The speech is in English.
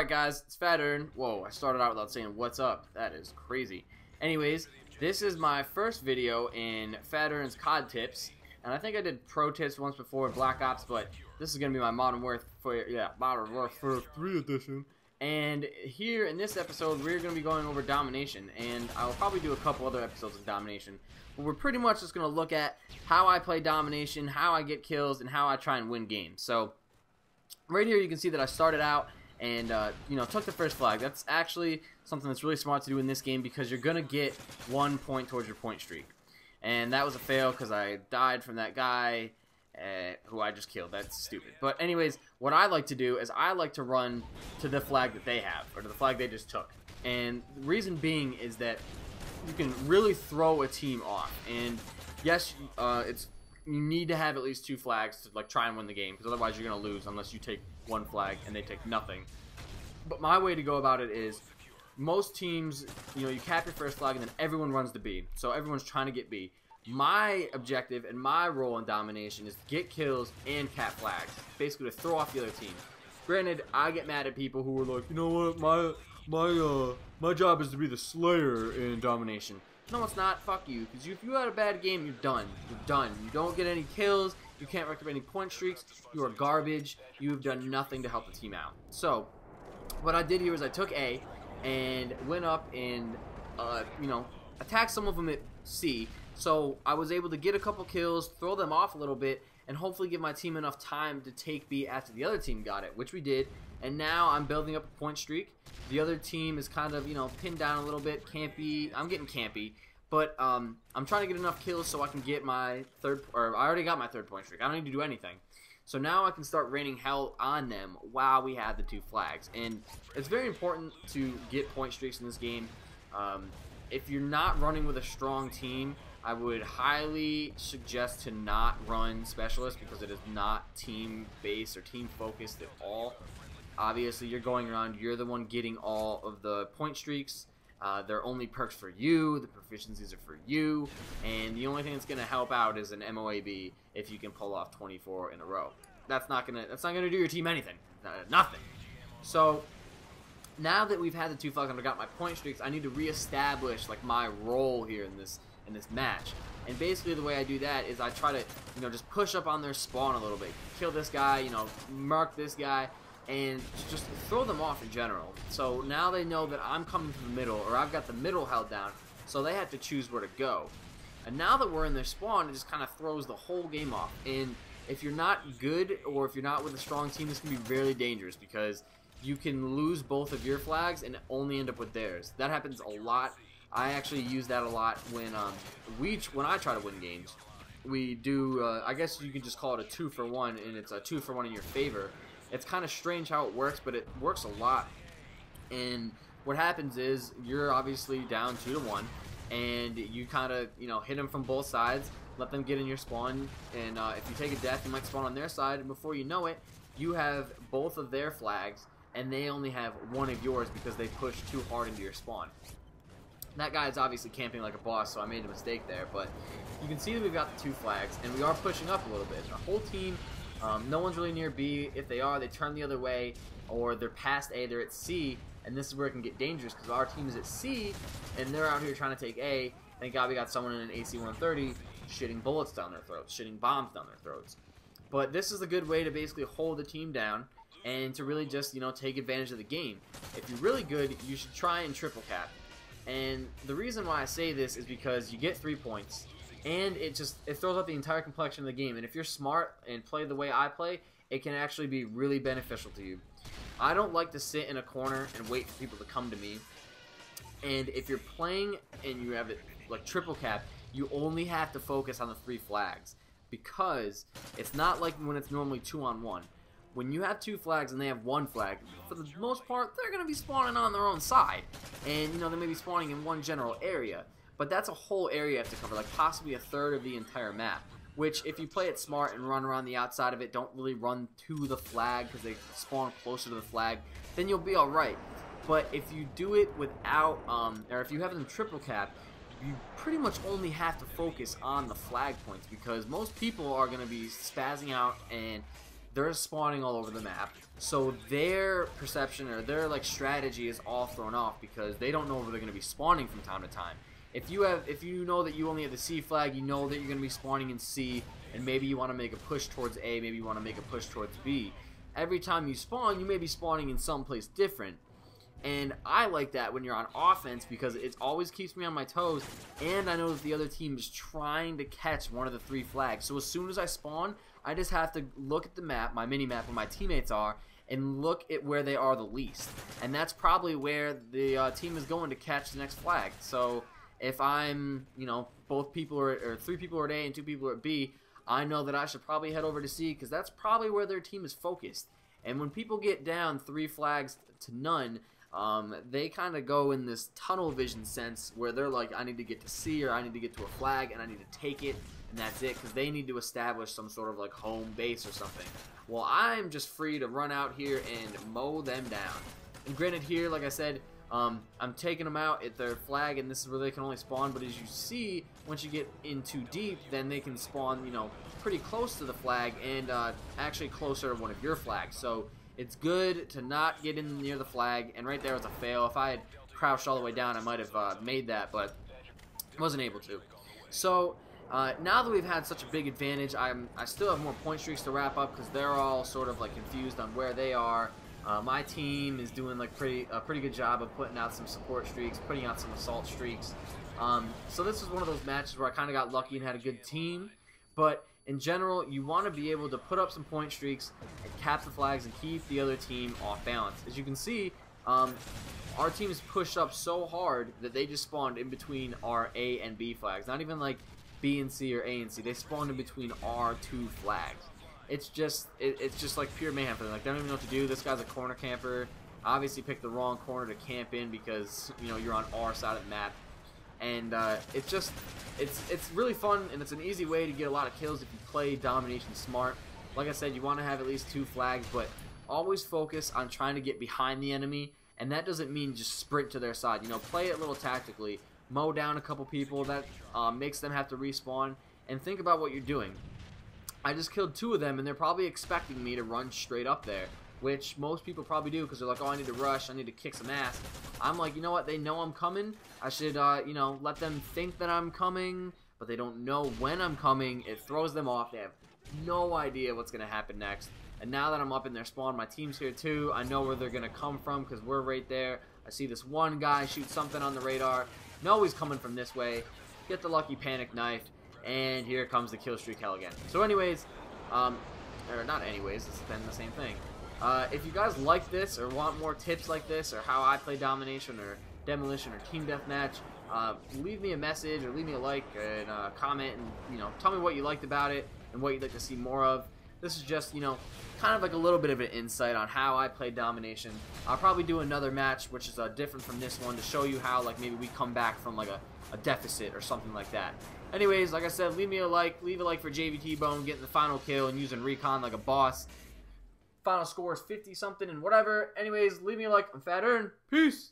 guys, it's Phatern. Whoa, I started out without saying what's up. That is crazy. Anyways, this is my first video in Phatern's COD tips, and I think I did pro tips once before in Black Ops, but this is gonna be my Modern Warfare 3 edition. And here in this episode, we're gonna be going over Domination, and I'll probably do a couple other episodes of Domination. But we're pretty much just gonna look at how I play Domination, how I get kills, and how I try and win games. So right here, you can see that I started out and took the first flag. That's actually something that's really smart to do in this game because you're gonna get 1 point towards your point streak. And that was a fail because I died from that guy who I just killed. That's stupid. But anyways, what I like to do is I like to run to the flag that they have, or to the flag they just took. And the reason being is that you can really throw a team off. And yes, you need to have at least 2 flags to try and win the game, because otherwise you're gonna lose unless you take 1 flag and they take nothing. But my way to go about it is, most teams, you cap your first flag and then everyone runs to B. So everyone's trying to get B. My objective and my role in Domination is to get kills and cap flags, basically to throw off the other team. Granted, I get mad at people who are like, you know what, my job is to be the Slayer in Domination. No, it's not. Fuck you. Because if you had a bad game, you're done. You're done. You don't get any kills. You can't rack up any point streaks. You are garbage. You have done nothing to help the team out. So, what I did here is I took A and went up and, attacked some of them at C. So, I was able to get a couple kills, throw them off a little bit, and hopefully give my team enough time to take B after the other team got it, which we did. And now I'm building up a point streak. The other team is kind of, pinned down a little bit, campy. I'm getting campy, but I'm trying to get enough kills so I can get my I already got my 3rd point streak. I don't need to do anything. So now I can start raining hell on them while we have the 2 flags. And it's very important to get point streaks in this game. If you're not running with a strong team, I would highly suggest to not run Specialist, because it is not team-based or team-focused at all. Obviously, you're going around, you're the one getting all of the point streaks. They're only perks for you, the proficiencies are for you, and the only thing that's going to help out is an MOAB if you can pull off 24 in a row. That's not gonna do your team anything. Nothing. So now that we've had the 2 flags and I got my point streaks, I need to reestablish my role here in this match. And basically the way I do that is I try to just push up on their spawn a little bit, kill this guy, mark this guy, and just throw them off in general. So now they know that I'm coming to the middle, or I've got the middle held down, so they have to choose where to go. And now that we're in their spawn, it just kind of throws the whole game off. And if you're not good, or if you're not with a strong team, this can be really dangerous, because you can lose both of your flags and only end up with theirs. That happens a lot. I actually use that a lot when I try to win games. We do, I guess you could just call it a 2-for-1, and it's a 2-for-1 in your favor. It's kind of strange how it works, but it works a lot. And what happens is you're obviously down 2-1, and you kind of hit them from both sides, let them get in your spawn, and if you take a death, you might spawn on their side, and before you know it, you have both of their flags, and they only have one of yours because they pushed too hard into your spawn. That guy is obviously camping like a boss, so I made a mistake there, but you can see that we've got the 2 flags, and we are pushing up a little bit. Our whole team, no one's really near B. If they are, they turn the other way, or they're past A, they're at C, and this is where it can get dangerous, because our team is at C, and they're out here trying to take A. Thank God we got someone in an AC-130 shitting bullets down their throats, shitting bombs down their throats. But this is a good way to basically hold the team down, and to really just, take advantage of the game. If you're really good, you should try and triple cap. And the reason why I say this is because you get 3 points, and it throws out the entire complexion of the game. And if you're smart and play the way I play, it can actually be really beneficial to you. I don't like to sit in a corner and wait for people to come to me. And if you're playing and you have it triple cap, you only have to focus on the 3 flags, because it's not like when it's normally 2-on-1. When you have 2 flags and they have 1 flag, for the most part, they're going to be spawning on their own side. And, they may be spawning in one general area. But that's a whole area you have to cover, possibly a third of the entire map. Which, if you play it smart and run around the outside of it, don't really run to the flag because they spawn closer to the flag, then you'll be alright. But if you do it without, or if you have them triple cap, you pretty much only have to focus on the flag points, because most people are going to be spazzing out and they're spawning all over the map, so their perception or their like strategy is all thrown off because they don't know where they're going to be spawning from time to time. If you know that you only have the C flag, you know that you're going to be spawning in C, and maybe you want to make a push towards A, maybe you want to make a push towards B. Every time you spawn, you may be spawning in some place different. And I like that when you're on offense because it always keeps me on my toes, and I know that the other team is trying to catch one of the 3 flags. So as soon as I spawn, I just have to look at the map, my mini-map, where my teammates are, and look at where they are the least. And that's probably where the team is going to catch the next flag. So if I'm, you know, both people are, or 3 people are at A and 2 people are at B, I know that I should probably head over to C because that's probably where their team is focused. And when people get down 3 flags to none, they kind of go in this tunnel vision sense where they're like, I need to get to C, or I need to get to a flag and I need to take it, and that's it, because they need to establish some sort of like home base or something. Well, I'm just free to run out here and mow them down. And granted, here, like I said, I'm taking them out at their flag, and this is where they can only spawn, but as you see, once you get in too deep, then they can spawn, you know, pretty close to the flag, and actually closer to one of your flags. So it's good to not get in near the flag, and right there was a fail. If I had crouched all the way down, I might have made that, but wasn't able to. So now that we've had such a big advantage, I still have more point streaks to wrap up because they're all sort of like confused on where they are. My team is doing like a pretty good job of putting out some support streaks, putting out some assault streaks. So this was one of those matches where I kind of got lucky and had a good team, but in general, you want to be able to put up some point streaks and cap the flags and keep the other team off balance. As you can see, our team is pushed up so hard that they just spawned in between our A and B flags. Not even like B and C or A and C. They spawned in between our 2 flags. It's just like pure mayhem for them. Like, they don't even know what to do. This guy's a corner camper. Obviously picked the wrong corner to camp in because, you know, you're on our side of the map. And it's really fun, and it's an easy way to get a lot of kills if you play Domination smart. Like I said, you want to have at least 2 flags, but always focus on trying to get behind the enemy, and that doesn't mean just sprint to their side. You know, play it a little tactically. Mow down a couple people. That makes them have to respawn, and think about what you're doing. I just killed 2 of them, and they're probably expecting me to run straight up there, which most people probably do because they're like, oh, I need to rush, I need to kick some ass. I'm like, you know what, they know I'm coming. I should, you know, let them think that I'm coming, but they don't know when I'm coming. It throws them off. They have no idea what's going to happen next. And now that I'm up in their spawn, my team's here too. I know where they're going to come from because we're right there. I see this one guy shoot something on the radar. Know he's coming from this way. Get the lucky panic knife, and here comes the kill streak hell again. So anyways, or not anyways, it's been the same thing. If you guys like this or want more tips like this or how I play Domination or Demolition or Team Deathmatch, leave me a message or leave me a like and comment, and, you know, tell me what you liked about it and what you'd like to see more of. This is just, you know, kind of like a little bit of an insight on how I play Domination. I'll probably do another match which is different from this one to show you how, like, maybe we come back from like a deficit or something like that. Anyways, like I said, leave me a like. Leave a like for JVT-Bone getting the final kill and using recon like a boss. Final score is 50 something and whatever. Anyways, leave me a like. I'm Phatern. Peace.